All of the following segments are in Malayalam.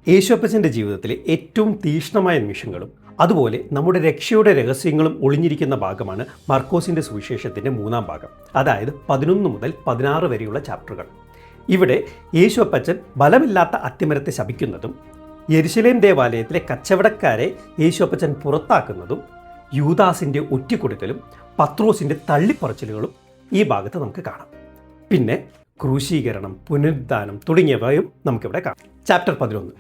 യേശുപ്പച്ചൻ്റെ ജീവിതത്തിലെ ഏറ്റവും തീക്ഷ്ണമായ നിമിഷങ്ങളും അതുപോലെ നമ്മുടെ രക്ഷയുടെ രഹസ്യങ്ങളും ഒളിഞ്ഞിരിക്കുന്ന ഭാഗമാണ് മർക്കോസിൻ്റെ സുവിശേഷത്തിൻ്റെ 3-ാം ഭാഗം, അതായത് 11 മുതൽ 16 വരെയുള്ള ചാപ്റ്ററുകൾ. ഇവിടെ യേശുപ്പച്ചൻ ബലമില്ലാത്ത അത്തിമരത്തെ ശപിക്കുന്നതും യെരുശലേം ദേവാലയത്തിലെ കച്ചവടക്കാരെ യേശുപ്പച്ചൻ പുറത്താക്കുന്നതും യൂദാസിൻ്റെ ഒറ്റിക്കൊടുക്കലും പത്രോസിൻ്റെ തള്ളിപ്പറച്ചിലുകളും ഈ ഭാഗത്ത് നമുക്ക് കാണാം. പിന്നെ ക്രൂശീകരണം, പുനരുദ്ധാനം തുടങ്ങിയവയും നമുക്കിവിടെ കാണാം. ചാപ്റ്റർ 11.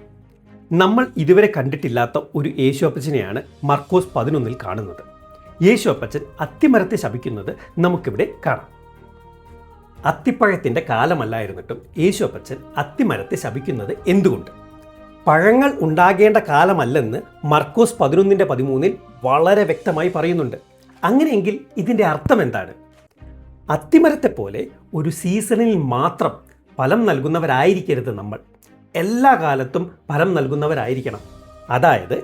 നമ്മൾ ഇതുവരെ കണ്ടിട്ടില്ലാത്ത ഒരു യേശുപ്പച്ചനെയാണ് മർക്കോസ് 11 കാണുന്നത്. യേശുപ്പച്ചൻ അത്തിമരത്തെ ശപിക്കുന്നത് നമുക്കിവിടെ കാണാം. അത്തിപ്പഴത്തിൻ്റെ കാലമല്ലായിരുന്നിട്ടും യേശുപ്പച്ചൻ അത്തിമരത്തെ ശപിക്കുന്നത് എന്തുകൊണ്ട്? പഴങ്ങൾ ഉണ്ടാകേണ്ട കാലമല്ലെന്ന് മർക്കോസ് 11:13 വളരെ വ്യക്തമായി പറയുന്നുണ്ട്. അങ്ങനെയെങ്കിൽ ഇതിൻ്റെ അർത്ഥം എന്താണ്? അത്തിമരത്തെ പോലെ ഒരു സീസണിൽ മാത്രം ഫലം നൽകുന്നവരായിരിക്കരുത് നമ്മൾ. എല്ലാ കാലത്തും ഫലം നൽകുന്നവരായിരിക്കണം. അതായത്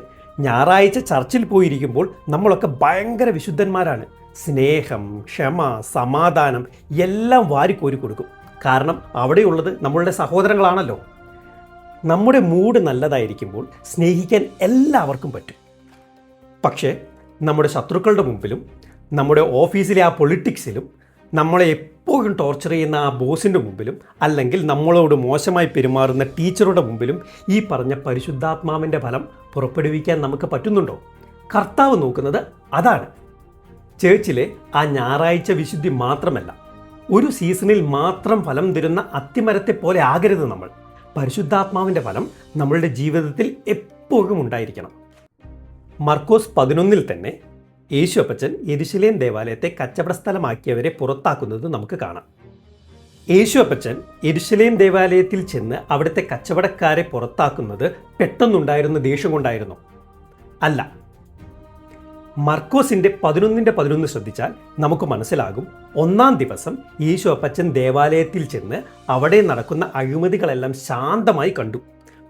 ഞായറാഴ്ച ചർച്ചിൽ പോയിരിക്കുമ്പോൾ നമ്മളൊക്കെ ഭയങ്കര വിശുദ്ധന്മാരാണ്. സ്നേഹം, ക്ഷമ, സമാധാനം എല്ലാം വാരിക്കോരി കൊടുക്കും. കാരണം അവിടെയുള്ളത് നമ്മളുടെ സഹോദരങ്ങളാണല്ലോ. നമ്മുടെ മൂഡ് നല്ലതായിരിക്കുമ്പോൾ സ്നേഹിക്കാൻ എല്ലാവർക്കും പറ്റും. പക്ഷേ നമ്മുടെ ശത്രുക്കളുടെ മുമ്പിലും നമ്മുടെ ഓഫീസിലെ ആ പൊളിറ്റിക്സിലും നമ്മളെ എപ്പോഴും ടോർച്ചർ ചെയ്യുന്ന ആ ബോസിൻ്റെ മുമ്പിലും അല്ലെങ്കിൽ നമ്മളോട് മോശമായി പെരുമാറുന്ന ടീച്ചറുടെ മുമ്പിലും ഈ പറഞ്ഞ പരിശുദ്ധാത്മാവിൻ്റെ ഫലം പുറപ്പെടുവിക്കാൻ നമുക്ക് പറ്റുന്നുണ്ടോ? കർത്താവ് നോക്കുന്നത് അതാണ്. ചേർച്ചിലെ ആ ഞായറാഴ്ച വിശുദ്ധി മാത്രമല്ല, ഒരു സീസണിൽ മാത്രം ഫലം തരുന്ന അത്തിമരത്തെ പോലെ ആകരുത് നമ്മൾ. പരിശുദ്ധാത്മാവിൻ്റെ ഫലം നമ്മളുടെ ജീവിതത്തിൽ എപ്പോഴും ഉണ്ടായിരിക്കണം. മർക്കോസ് 11 തന്നെ യേശുപ്പച്ചൻ യെരുശലേം ദേവാലയത്തെ കച്ചവട സ്ഥലമാക്കിയവരെ പുറത്താക്കുന്നത് നമുക്ക് കാണാം. യേശുപ്പച്ചൻ യെരുശലേം ദേവാലയത്തിൽ ചെന്ന് അവിടുത്തെ കച്ചവടക്കാരെ പുറത്താക്കുന്നത് പെട്ടെന്നുണ്ടായിരുന്ന ദേഷ്യം കൊണ്ടായിരുന്നു? അല്ല. മർക്കോസിൻ്റെ 11:11 ശ്രദ്ധിച്ചാൽ നമുക്ക് മനസ്സിലാകും. 1-ാം ദിവസം യേശുപ്പച്ചൻ ദേവാലയത്തിൽ ചെന്ന് അവിടെ നടക്കുന്ന അഴിമതികളെല്ലാം ശാന്തമായി കണ്ടു.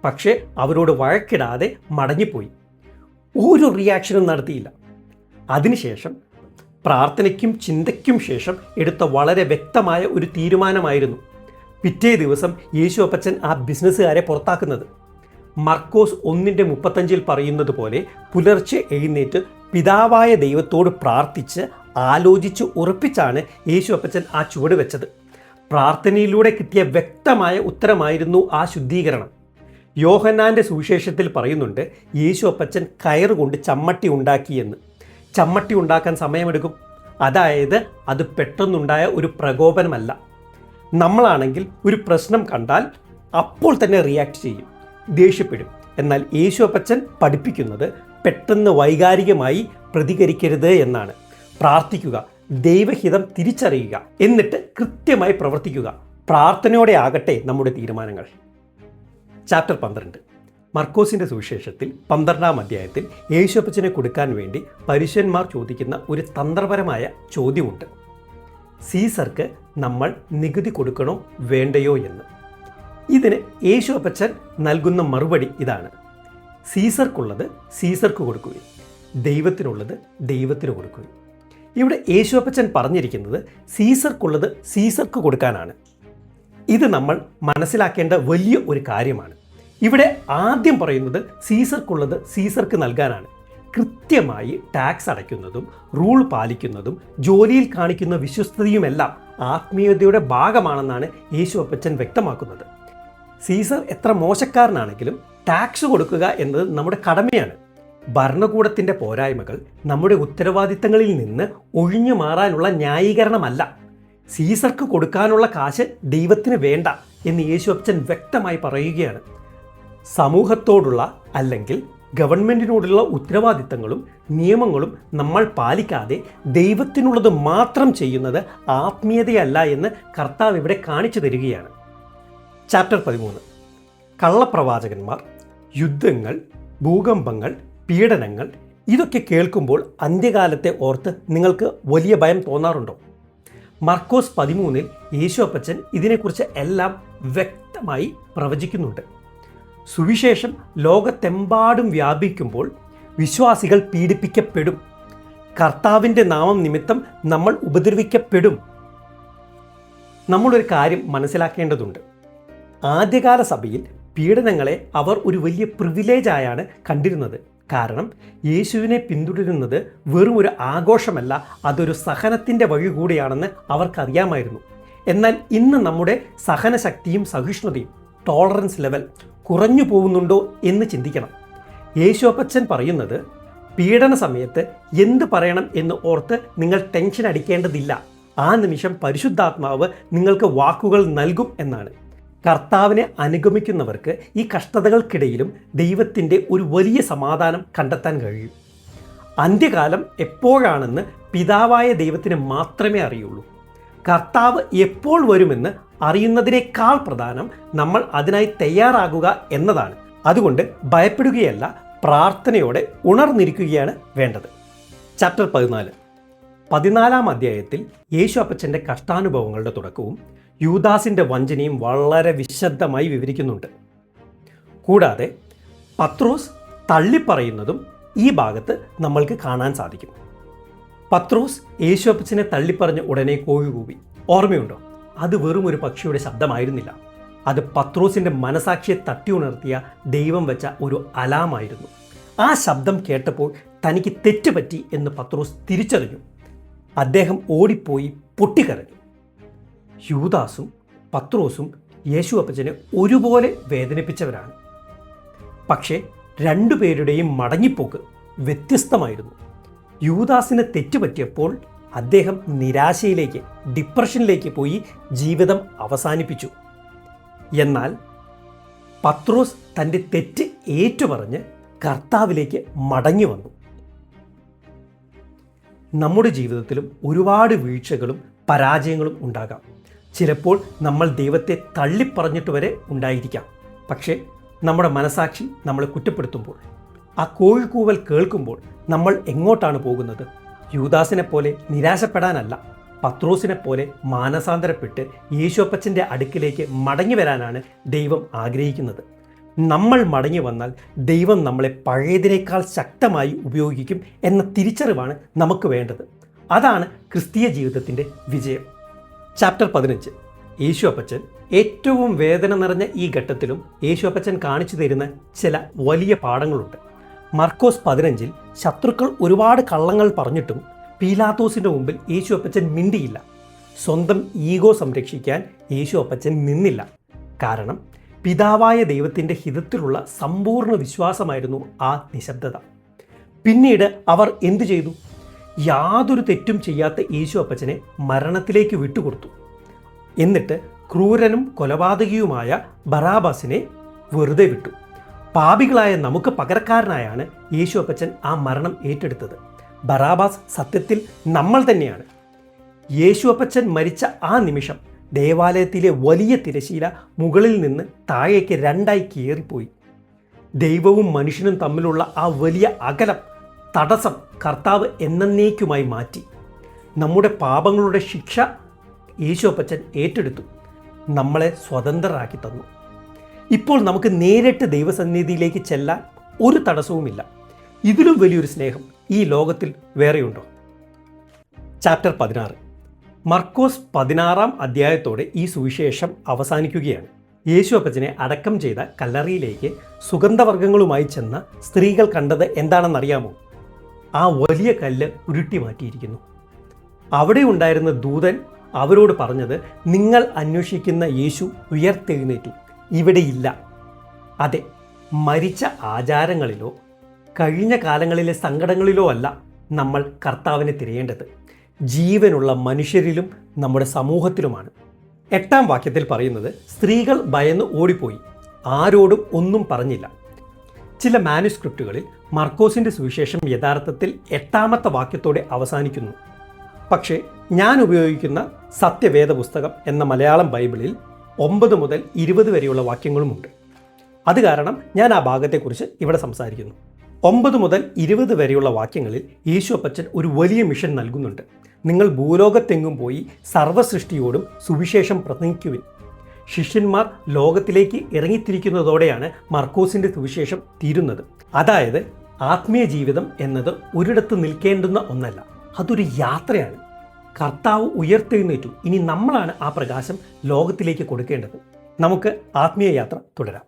പക്ഷേ അവരോട് വഴക്കിടാതെ മടങ്ങിപ്പോയി. ഒരു റിയാക്ഷനും നടത്തിയില്ല. അതിനുശേഷം പ്രാർത്ഥനയ്ക്കും ചിന്തയ്ക്കും ശേഷം എടുത്ത വളരെ വ്യക്തമായ ഒരു തീരുമാനമായിരുന്നു പിറ്റേ ദിവസം യേശുപ്പച്ചൻ ആ ബിസിനസ്സുകാരെ പുറത്താക്കുന്നത്. മർക്കോസ് 1:35 പറയുന്നത് പോലെ പുലർച്ചെ എഴുന്നേറ്റ് പിതാവായ ദൈവത്തോട് പ്രാർത്ഥിച്ച് ആലോചിച്ച് ഉറപ്പിച്ചാണ് യേശുപ്പച്ചൻ ആ ചുവട് വെച്ചത്. പ്രാർത്ഥനയിലൂടെ കിട്ടിയ വ്യക്തമായ ഉത്തരമായിരുന്നു ആ ശുദ്ധീകരണം. യോഹന്നാൻ്റെ സുവിശേഷത്തിൽ പറയുന്നുണ്ട് യേശുപ്പച്ചൻ കയറുകൊണ്ട് ചമ്മട്ടി ഉണ്ടാക്കിയെന്ന്. ചമ്മട്ടി ഉണ്ടാക്കാൻ സമയമെടുക്കും. അതായത് അത് പെട്ടെന്നുണ്ടായ ഒരു പ്രകോപനമല്ല. നമ്മളാണെങ്കിൽ ഒരു പ്രശ്നം കണ്ടാൽ അപ്പോൾ തന്നെ റിയാക്ട് ചെയ്യും, ദേഷ്യപ്പെടും. എന്നാൽ യേശുപ്പച്ചൻ പഠിപ്പിക്കുന്നത് പെട്ടെന്ന് വൈകാരികമായി പ്രതികരിക്കരുത് എന്നാണ്. പ്രാർത്ഥിക്കുക, ദൈവഹിതം തിരിച്ചറിയുക, എന്നിട്ട് കൃത്യമായി പ്രവർത്തിക്കുക. പ്രാർത്ഥനയോടെ ആകട്ടെ നമ്മുടെ തീരുമാനങ്ങൾ. ചാപ്റ്റർ 12. മർക്കോസിൻ്റെ സുവിശേഷത്തിൽ 12-ാം അധ്യായത്തിൽ യേശുപ്പച്ചനെ കൊടുക്കാൻ വേണ്ടി പരീശന്മാർ ചോദിക്കുന്ന ഒരു തന്ത്രപരമായ ചോദ്യമുണ്ട്. സീസർക്ക് നമ്മൾ നികുതി കൊടുക്കണോ വേണ്ടയോ എന്ന്. ഇതിന് യേശുപ്പച്ചൻ നൽകുന്ന മറുപടി ഇതാണ്: സീസർക്കുള്ളത് സീസർക്ക് കൊടുക്കുകയും ദൈവത്തിനുള്ളത് ദൈവത്തിന് കൊടുക്കുകയും. ഇവിടെ യേശുപ്പച്ചൻ പറഞ്ഞിരിക്കുന്നത് സീസർക്കുള്ളത് സീസർക്ക് കൊടുക്കാനാണ്. ഇത് നമ്മൾ മനസ്സിലാക്കേണ്ട വലിയ ഒരു കാര്യമാണ്. ഇവിടെ ആദ്യം പറയുന്നത് സീസർക്കുള്ളത് സീസർക്ക് നൽകാനാണ്. കൃത്യമായി ടാക്സ് അടയ്ക്കുന്നതും റൂൾ പാലിക്കുന്നതും ജോലിയിൽ കാണിക്കുന്ന വിശ്വസ്തതയുമെല്ലാം ആത്മീയതയുടെ ഭാഗമാണെന്നാണ് യേശുപ്പച്ചൻ വ്യക്തമാക്കുന്നത്. സീസർ എത്ര മോശക്കാരനാണെങ്കിലും ടാക്സ് കൊടുക്കുക എന്നത് നമ്മുടെ കടമയാണ്. ഭരണകൂടത്തിൻ്റെ പോരായ്മകൾ നമ്മുടെ ഉത്തരവാദിത്തങ്ങളിൽ നിന്ന് ഒഴിഞ്ഞു മാറാനുള്ള ന്യായീകരണമല്ല. സീസർക്ക് കൊടുക്കാനുള്ള കാശ് ദൈവത്തിന് വേണ്ട എന്ന് യേശുപ്പച്ചൻ വ്യക്തമായി പറയുകയാണ്. സമൂഹത്തോടുള്ള അല്ലെങ്കിൽ ഗവൺമെൻറ്റിനോടുള്ള ഉത്തരവാദിത്തങ്ങളും നിയമങ്ങളും നമ്മൾ പാലിക്കാതെ ദൈവത്തിനുള്ളത് മാത്രം ചെയ്യുന്നത് ആത്മീയതയല്ല എന്ന് കർത്താവ് ഇവിടെ കാണിച്ചു തരികയാണ്. ചാപ്റ്റർ 13. കള്ളപ്രവാചകന്മാർ, യുദ്ധങ്ങൾ, ഭൂകമ്പങ്ങൾ, പീഡനങ്ങൾ ഇതൊക്കെ കേൾക്കുമ്പോൾ അന്ത്യകാലത്തെ ഓർത്ത് നിങ്ങൾക്ക് വലിയ ഭയം തോന്നാറുണ്ടോ? മർക്കോസ് 13 യേശുപ്പച്ചൻ ഇതിനെക്കുറിച്ച് എല്ലാം വ്യക്തമായി പ്രവചിക്കുന്നുണ്ട്. സുവിശേഷം ലോകത്തെമ്പാടും വ്യാപിക്കുമ്പോൾ വിശ്വാസികൾ പീഡിപ്പിക്കപ്പെടും. കർത്താവിൻ്റെ നാമം നിമിത്തം നമ്മൾ ഉപദ്രവിക്കപ്പെടും. നമ്മളൊരു കാര്യം മനസ്സിലാക്കേണ്ടതുണ്ട്. ആദ്യകാല സഭയിൽ പീഡനങ്ങളെ അവർ ഒരു വലിയ പ്രിവിലേജായാണ് കണ്ടിരുന്നത്. കാരണം യേശുവിനെ പിന്തുടരുന്നത് വെറും ഒരു ആഘോഷമല്ല, അതൊരു സഹനത്തിൻ്റെ വഴി കൂടിയാണെന്ന് അവർക്കറിയാമായിരുന്നു. എന്നാൽ ഇന്ന് നമ്മുടെ സഹനശക്തിയും സഹിഷ്ണുതയും ടോളറൻസ് ലെവൽ കുറഞ്ഞു പോകുന്നുണ്ടോ എന്ന് ചിന്തിക്കണം. യേശുപ്പച്ചൻ പറയുന്നത്, പീഡന സമയത്ത് എന്ത് പറയണം എന്ന് ഓർത്ത് നിങ്ങൾ ടെൻഷൻ അടിക്കേണ്ടതില്ല. ആ നിമിഷം പരിശുദ്ധാത്മാവ് നിങ്ങൾക്ക് വാക്കുകൾ നൽകും എന്നാണ്. കർത്താവിനെ അനുഗമിക്കുന്നവർക്ക് ഈ കഷ്ടതകൾക്കിടയിലും ദൈവത്തിൻ്റെ ഒരു വലിയ സമാധാനം കണ്ടെത്താൻ കഴിയും. അന്ത്യകാലം എപ്പോഴാണെന്ന് പിതാവായ ദൈവത്തിന് മാത്രമേ അറിയുള്ളൂ. കർത്താവ് എപ്പോൾ വരുമെന്ന് അറിയുന്നതിനേക്കാൾ പ്രധാനം നമ്മൾ അതിനായി തയ്യാറാകുക എന്നതാണ്. അതുകൊണ്ട് ഭയപ്പെടുകയല്ല, പ്രാർത്ഥനയോടെ ഉണർന്നിരിക്കുകയാണ് വേണ്ടത്. ചാപ്റ്റർ 14 അധ്യായത്തിൽ യേശു അപ്പച്ചൻ്റെ കഷ്ടാനുഭവങ്ങളുടെ തുടക്കവും യൂദാസിൻ്റെ വഞ്ചനയും വളരെ വിശദമായി വിവരിക്കുന്നുണ്ട്. കൂടാതെ പത്രോസ് തള്ളിപ്പറയുന്നതും ഈ ഭാഗത്ത് നമ്മൾക്ക് കാണാൻ സാധിക്കും. പത്രോസ് യേശു അപ്പച്ചനെ തള്ളിപ്പറഞ്ഞ ഉടനെ കോഴി കൂവി. ഓർമ്മയുണ്ടോ? അത് വെറും ഒരു പക്ഷിയുടെ ശബ്ദമായിരുന്നില്ല. അത് പത്രോസിൻ്റെ മനസാക്ഷിയെ തട്ടി ഉണർത്തിയ ദൈവം വെച്ച ഒരു അലാമായിരുന്നു. ആ ശബ്ദം കേട്ടപ്പോൾ തനിക്ക് തെറ്റുപറ്റി എന്ന് പത്രോസ് തിരിച്ചറിഞ്ഞു. അദ്ദേഹം ഓടിപ്പോയി പൊട്ടിക്കരഞ്ഞു. യൂദാസും പത്രോസും യേശു അപ്പച്ചനെ ഒരുപോലെ വേദനിപ്പിച്ചവരാണ്. പക്ഷേ രണ്ടുപേരുടെയും മടങ്ങിപ്പോക്ക് വ്യത്യസ്തമായിരുന്നു. യൂദാസിന് തെറ്റുപറ്റിയപ്പോൾ അദ്ദേഹം നിരാശയിലേക്ക്, ഡിപ്രഷനിലേക്ക് പോയി ജീവിതം അവസാനിപ്പിച്ചു. എന്നാൽ പത്രോസ് തൻ്റെ തെറ്റ് ഏറ്റുപറഞ്ഞ് കർത്താവിലേക്ക് മടങ്ങി വന്നു. നമ്മുടെ ജീവിതത്തിലും ഒരുപാട് വീഴ്ചകളും പരാജയങ്ങളും ഉണ്ടാകാം. ചിലപ്പോൾ നമ്മൾ ദൈവത്തെ തള്ളിപ്പറഞ്ഞിട്ട് വരെ ഉണ്ടായിരിക്കാം. പക്ഷേ നമ്മുടെ മനസാക്ഷി നമ്മളെ കുറ്റപ്പെടുത്തുമ്പോൾ, ആ കോഴിക്കൂവൽ കേൾക്കുമ്പോൾ നമ്മൾ എങ്ങോട്ടാണ് പോകുന്നത്? യൂദാസിനെ പോലെ നിരാശപ്പെടാനല്ല, പത്രോസിനെ പോലെ മാനസാന്തരപ്പെട്ട് യേശുപ്പച്ചൻ്റെ അടുക്കിലേക്ക് മടങ്ങി വരാനാണ് ദൈവം ആഗ്രഹിക്കുന്നത്. നമ്മൾ മടങ്ങി വന്നാൽ ദൈവം നമ്മളെ പഴയതിനേക്കാൾ ശക്തമായി ഉപയോഗിക്കും എന്ന തിരിച്ചറിവാണ് നമുക്ക് വേണ്ടത്. അതാണ് ക്രിസ്തീയ ജീവിതത്തിൻ്റെ വിജയം. ചാപ്റ്റർ 15. യേശുപ്പച്ചൻ ഏറ്റവും വേദന നിറഞ്ഞ ഈ ഘട്ടത്തിലും യേശുപ്പച്ചൻ കാണിച്ചു തരുന്ന ചില വലിയ പാഠങ്ങളുണ്ട്. മർക്കോസ് 15 ശത്രുക്കൾ ഒരുപാട് കള്ളങ്ങൾ പറഞ്ഞിട്ടും പീലാത്തോസിൻ്റെ മുമ്പിൽ യേശുപ്പച്ചൻ മിണ്ടിയില്ല. സ്വന്തം ഈഗോ സംരക്ഷിക്കാൻ യേശുപ്പച്ചൻ നിന്നില്ല. കാരണം പിതാവായ ദൈവത്തിൻ്റെ ഹിതത്തിലുള്ള സമ്പൂർണ്ണ വിശ്വാസമായിരുന്നു ആ നിശബ്ദത. പിന്നീട് അവർ എന്തു ചെയ്തു? യാതൊരു തെറ്റും ചെയ്യാത്ത യേശുപ്പച്ചനെ മരണത്തിലേക്ക് വിട്ടുകൊടുത്തു. എന്നിട്ട് ക്രൂരനും കൊലപാതകിയുമായ ബറാബാസിനെ വെറുതെ വിട്ടു. പാപികളായ നമുക്ക് പകരക്കാരനായാണ് യേശുപ്പച്ചൻ ആ മരണം ഏറ്റെടുത്തത്. ബറാബാസ് സത്യത്തിൽ നമ്മൾ തന്നെയാണ്. യേശുപ്പച്ചൻ മരിച്ച ആ നിമിഷം ദേവാലയത്തിലെ വലിയ തിരശീല മുകളിൽ നിന്ന് താഴേക്ക് രണ്ടായി കീറിപ്പോയി. ദൈവവും മനുഷ്യനും തമ്മിലുള്ള ആ വലിയ അകലം, തടസ്സം കർത്താവ് എന്നേക്കുമായി മാറ്റി. നമ്മുടെ പാപങ്ങളുടെ ശിക്ഷ യേശുപ്പച്ചൻ ഏറ്റെടുത്തു, നമ്മളെ സ്വതന്ത്രരാക്കി തന്നു. ഇപ്പോൾ നമുക്ക് നേരിട്ട് ദൈവസന്നിധിയിലേക്ക് ചെല്ലാൻ ഒരു തടസ്സവുമില്ല. ഇതിലും വലിയൊരു സ്നേഹം ഈ ലോകത്തിൽ വേറെയുണ്ടോ? ചാപ്റ്റർ 16. മർക്കോസ് 16 അധ്യായത്തോടെ ഈ സുവിശേഷം അവസാനിക്കുകയാണ്. യേശുപ്പച്ചനെ അടക്കം ചെയ്ത കല്ലറിയിലേക്ക് സുഗന്ധവർഗ്ഗങ്ങളുമായി ചെന്ന സ്ത്രീകൾ കണ്ടത് എന്താണെന്നറിയാമോ? ആ വലിയ കല്ല് ഉരുട്ടി മാറ്റിയിരിക്കുന്നു. അവിടെ ഉണ്ടായിരുന്ന ദൂതൻ അവരോട് പറഞ്ഞത്, നിങ്ങൾ അന്വേഷിക്കുന്ന യേശു ഉയർത്തെഴുന്നേറ്റു, ഇവിടെയില്ല. അതെ, മരിച്ച ആചാരങ്ങളിലോ കഴിഞ്ഞ കാലങ്ങളിലെ സങ്കടങ്ങളിലോ അല്ല നമ്മൾ കർത്താവിനെ തിരയേണ്ടത്. ജീവനുള്ള മനുഷ്യരിലും നമ്മുടെ സമൂഹത്തിലുമാണ്. 8 വാക്യത്തിൽ പറയുന്നത്, സ്ത്രീകൾ ഭയന്ന് ഓടിപ്പോയി, ആരോടും ഒന്നും പറഞ്ഞില്ല. ചില മാനുസ്ക്രിപ്റ്റുകളിൽ മർക്കോസിൻ്റെ സുവിശേഷം യഥാർത്ഥത്തിൽ 8 വാക്യത്തോടെ അവസാനിക്കുന്നു. പക്ഷേ ഞാൻ ഉപയോഗിക്കുന്ന സത്യവേദ പുസ്തകം എന്ന മലയാളം ബൈബിളിൽ 9 മുതൽ 20 വരെയുള്ള വാക്യങ്ങളുമുണ്ട്. അത് കാരണം ഞാൻ ആ ഭാഗത്തെക്കുറിച്ച് ഇവിടെ സംസാരിക്കുന്നു. 9 മുതൽ 20 വരെയുള്ള വാക്യങ്ങളിൽ യേശുപ്പച്ചൻ ഒരു വലിയ മിഷൻ നൽകുന്നുണ്ട്. നിങ്ങൾ ഭൂലോകത്തെങ്ങും പോയി സർവ്വസൃഷ്ടിയോടും സുവിശേഷം പ്രസംഗിക്കുവിൻ. ശിഷ്യന്മാർ ലോകത്തിലേക്ക് ഇറങ്ങിത്തിരിക്കുന്നതോടെയാണ് മർക്കോസിൻ്റെ സുവിശേഷം തീരുന്നത്. അതായത് ആത്മീയ ജീവിതം എന്നത് ഒരിടത്ത് നിൽക്കേണ്ടുന്ന ഒന്നല്ല, അതൊരു യാത്രയാണ്. കർത്താവ് ഉയർത്തെഴുന്നേറ്റു, ഇനി നമ്മളാണ് ആ പ്രകാശം ലോകത്തിലേക്ക് കൊടുക്കേണ്ടത്. നമുക്ക് ആത്മീയ യാത്ര തുടരാം.